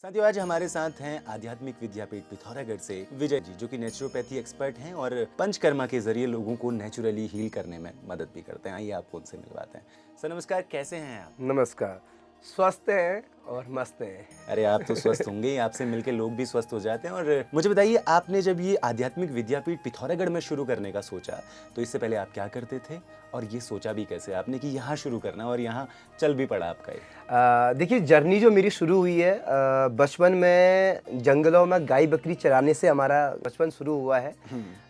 साथियों, आज हमारे साथ हैं आध्यात्मिक विद्यापीठ पिथौरागढ़ से विजय जी, जो कि नेचुरोपैथी एक्सपर्ट हैं और पंचकर्मा के जरिए लोगों को नेचुरली हील करने में मदद भी करते हैं। आइए आपको उनसे मिलवाते हैं। सर नमस्कार, कैसे हैं आप? नमस्कार। स्वस्थ हैं और मस्त हैं। अरे आप तो स्वस्थ होंगे ही, आपसे मिलके लोग भी स्वस्थ हो जाते हैं। और मुझे बताइए, आपने जब ये आध्यात्मिक विद्यापीठ पिथौरागढ़ में शुरू करने का सोचा, तो इससे पहले आप क्या करते थे और ये सोचा भी कैसे आपने कि यहाँ शुरू करना और यहाँ चल भी पड़ा आपका ये? देखिए जर्नी जो मेरी शुरू हुई है बचपन में जंगलों में गाय बकरी चराने से हमारा बचपन शुरू हुआ है।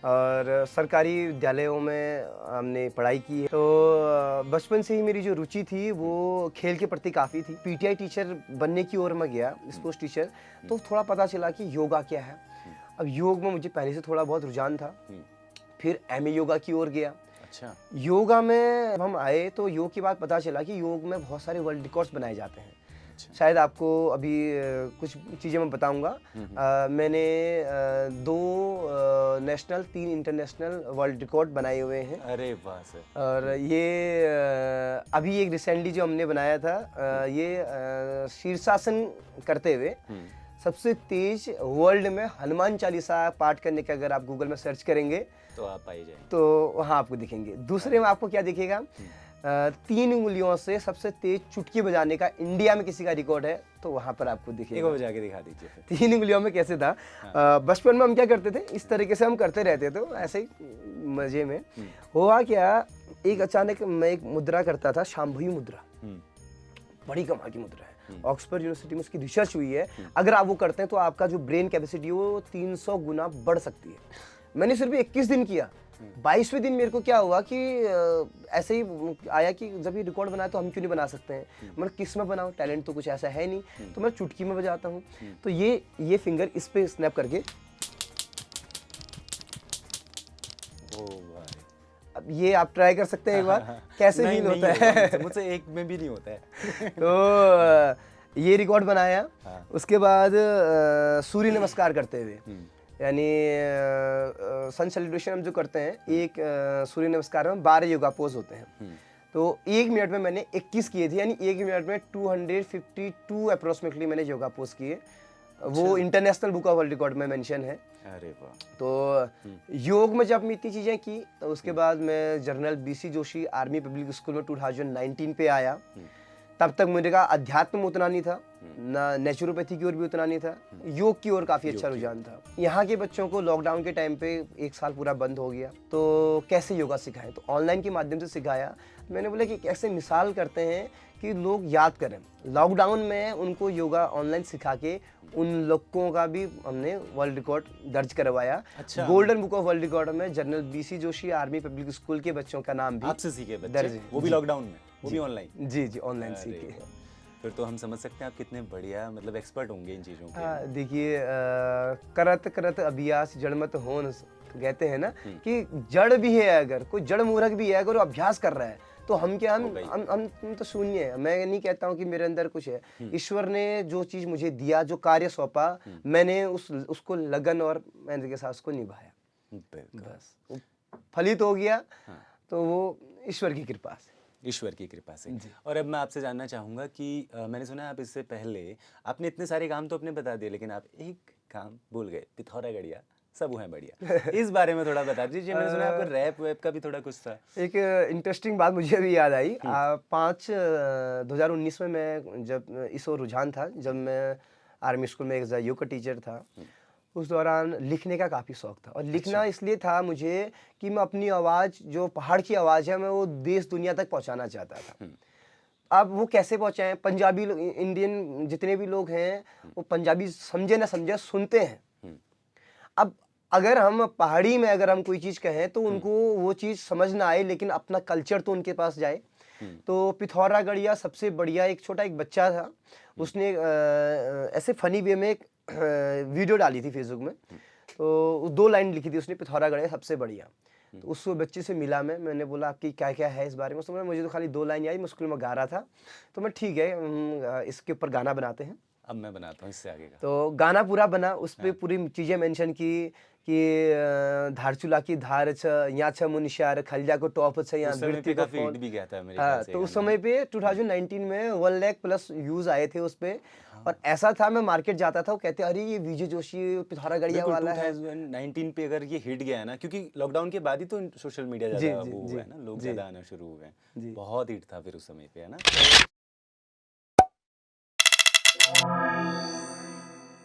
और सरकारी विद्यालयों में हमने पढ़ाई की है। तो बचपन से ही मेरी जो रुचि थी वो खेल के प्रति काफ़ी थी। पीटीआई टीचर बनने की ओर मैं गया, स्पोर्ट्स टीचर। तो थोड़ा पता चला कि योगा क्या है। अब योग में मुझे पहले से थोड़ा बहुत रुझान था। फिर एमए योगा की ओर गया। अच्छा। योगा में जब हम आए तो योग के बाद पता चला कि योग में बहुत सारे वर्ल्ड रिकॉर्ड्स बनाए जाते हैं। अच्छा। शायद आपको अभी कुछ चीज़ें मैं बताऊंगा। मैंने 2 नेशनल 3 इंटरनेशनल वर्ल्ड रिकॉर्ड बनाए हुए हैं। अरे वाह सर। और ये अभी एक रिसेंटली जो हमने बनाया था ये शीर्षासन करते हुए सबसे तेज वर्ल्ड में हनुमान चालीसा पाठ करने का अगर आप गूगल में सर्च करेंगे तो आप पाई जाएंगे। तो वहाँ आपको दिखेंगे। दूसरे में आपको क्या दिखेगा, 3 उंगलियों से सबसे तेज चुटकी बजाने का इंडिया में किसी का रिकॉर्ड है, तो वहाँ पर आपको एक दिखेगा। और बजा के दिखा दीजिए फिर। 3 उंगलियों में कैसे था। बचपन में हम क्या करते थे, इस तरीके से हम करते रहते थे ऐसे ही मजे में। हुआ क्या, एक अचानक मैं एक मुद्रा करता था, शांभवी मुद्रा। बड़ी कमाल की मुद्रा है। ऑक्सफोर्ड यूनिवर्सिटी में उसकी रिसर्च हुई है। अगर आप वो करते हैं तो आपका जो ब्रेन कैपेसिटी है वो 300 गुना बढ़ सकती है। मैंने सिर्फ 21 दिन किया। 22वें दिन मेरे को क्या हुआ कि ऐसे ही आया कि जब ये रिकॉर्ड बनाया तो हम क्यों नहीं बना सकते हैं। मतलब किस में बनाऊं, टैलेंट तो कुछ ऐसा है नहीं, तो मैं चुटकी में बजाता हूँ। तो ये फिंगर इस पे स्नैप करके, ओ भाई। अब ये आप ट्राई कर सकते हैं एक बार कैसे नहीं, हील नहीं होता होगा है। मुझसे एक में भी नहीं होता है। तो ये रिकॉर्ड बनाया। हाँ। उसके बाद सूर्य नमस्कार करते हुए, यानी सन सेलिब्रेशन हम जो करते हैं, एक सूर्य नमस्कार में 12 योगा पोज होते हैं। तो 1 मिनट में मैंने 21 किए थे, यानी 1 मिनट में 252 अप्रोक्सीमेटली मैंने योगा पोज किए। वो international book of world record में मेंशन है। अरे वाह। तो योग में जब मैं इतनी चीज़ें की तो उसके बाद मैं general BC Joshi army public school में 2019 पे आया। तब तक मेरे का अध्यात्म में उतना नहीं था, ना नेचुरोपैथी की ओर भी उतना नहीं था, योग की ओर काफ़ी अच्छा रुझान था। यहाँ के बच्चों को लॉकडाउन के टाइम पे 1 साल पूरा बंद हो गया, तो कैसे योगा सिखाएं, तो ऑनलाइन के माध्यम से सिखाया। मैंने बोला कि कैसे मिसाल करते हैं कि लोग याद करें। लॉकडाउन में उनको योगा ऑनलाइन सिखा के उन लोगों का भी हमने वर्ल्ड रिकॉर्ड दर्ज करवाया। अच्छा। Golden book of world record में general BC Joshi army public school के बच्चों का नाम भी आपसे सीखे दर्ज बच्चे, है। वो भी जी। लॉकडाउन में, वो भी ऑनलाइन? जी ऑनलाइन अरे सीखे। वाह। फिर तो हम समझ सकते हैं आप कितने बढ़िया मतलब एक्सपर्ट होंगे इन चीज़ों के। हाँ, देखिए करत करत अभ्यास जड़ मत होन, कहते हैं ना कि जड़ भी है, अगर कोई जड़ मूर्ख भी है, अगर वो अभ्यास कर रहा है तो हम क्या, हम तो शून्य है। मैं नहीं कहता हूँ कि मेरे अंदर कुछ है। ईश्वर ने जो चीज मुझे दिया, जो कार्य सौंपा, मैंने उसको लगन और मेहनत के साथ उसको निभाया, बस वो फलित हो गया। तो वो ईश्वर की कृपा से। ईश्वर की कृपा से। और अब मैं आपसे जानना चाहूँगा कि मैंने सुना है आप इससे पहले आपने इतने सारे काम तो अपने बता दिए, लेकिन आप एक काम भूल गए, पिथौरागढ़िया सब है बढ़िया। इस बारे में थोड़ा बता दीजिए। मैंने सुना है आपका रैप वैप का भी थोड़ा कुछ था। एक इंटरेस्टिंग बात मुझे अभी याद आई। 2019 में मैं जब इस ओर रुझान था, जब मैं आर्मी स्कूल में एक योग का टीचर था, उस दौरान लिखने का काफ़ी शौक था। और लिखना इसलिए था मुझे कि मैं अपनी आवाज़, जो पहाड़ की आवाज़ है, मैं वो देश दुनिया तक पहुंचाना चाहता था। अब वो कैसे पहुंचाएं, पंजाबी इंडियन जितने भी लोग हैं वो पंजाबी समझे ना समझे सुनते हैं। अब अगर हम पहाड़ी में अगर हम कोई चीज़ कहें तो उनको वो चीज़ समझ ना आए, लेकिन अपना कल्चर तो उनके पास जाए। तो पिथौरागढ़िया सबसे बढ़िया, एक छोटा एक बच्चा था, उसने ऐसे फनी वे में एक वीडियो डाली थी फेसबुक में। तो 2 लाइन लिखी थी उसने, पिथौरागढ़िया सबसे बढ़िया। तो उस बच्चे से मिला मैंने बोला आपकी क्या क्या है इस बारे में। उसने बोला मुझे तो खाली 2 लाइन आई, मैं स्कूल में गा रहा था। तो मैं ठीक है, इसके ऊपर गाना बनाते हैं। अब मैं बनाता हूँ इससे आगे का। तो गाना पूरा बना, उस पे हाँ। पूरी चीज़ें मेंशन की कि धारचूला की धार छ, यहाँ छ मुनिशार, खलिया को टॉप छ, यहाँ उस समय बिरती पे को काफी फॉल। हिट भी गया था मेरे ख्याल हाँ, से तो ये उस गाना, है समय ना? पे 2019 में 1 लाख प्लस व्यूज आए थे उस पे। और ऐसा था, मैं मार्केट जाता था, वो कहते अरे ये विजय जोशी पिथौरागढ़िया बिल्कुल वाला है। 2019 पे अगर ये हिट गया है ना, क्योंकि लॉकडाउन के बाद ही तो सोशल मीडिया जी ज़्यादा जी वो हुआ जी है ना, लोग जी ज़्यादा आना शुरू हुए हैं। जी। बहुत हिट था फिर उस समय पे, है ना?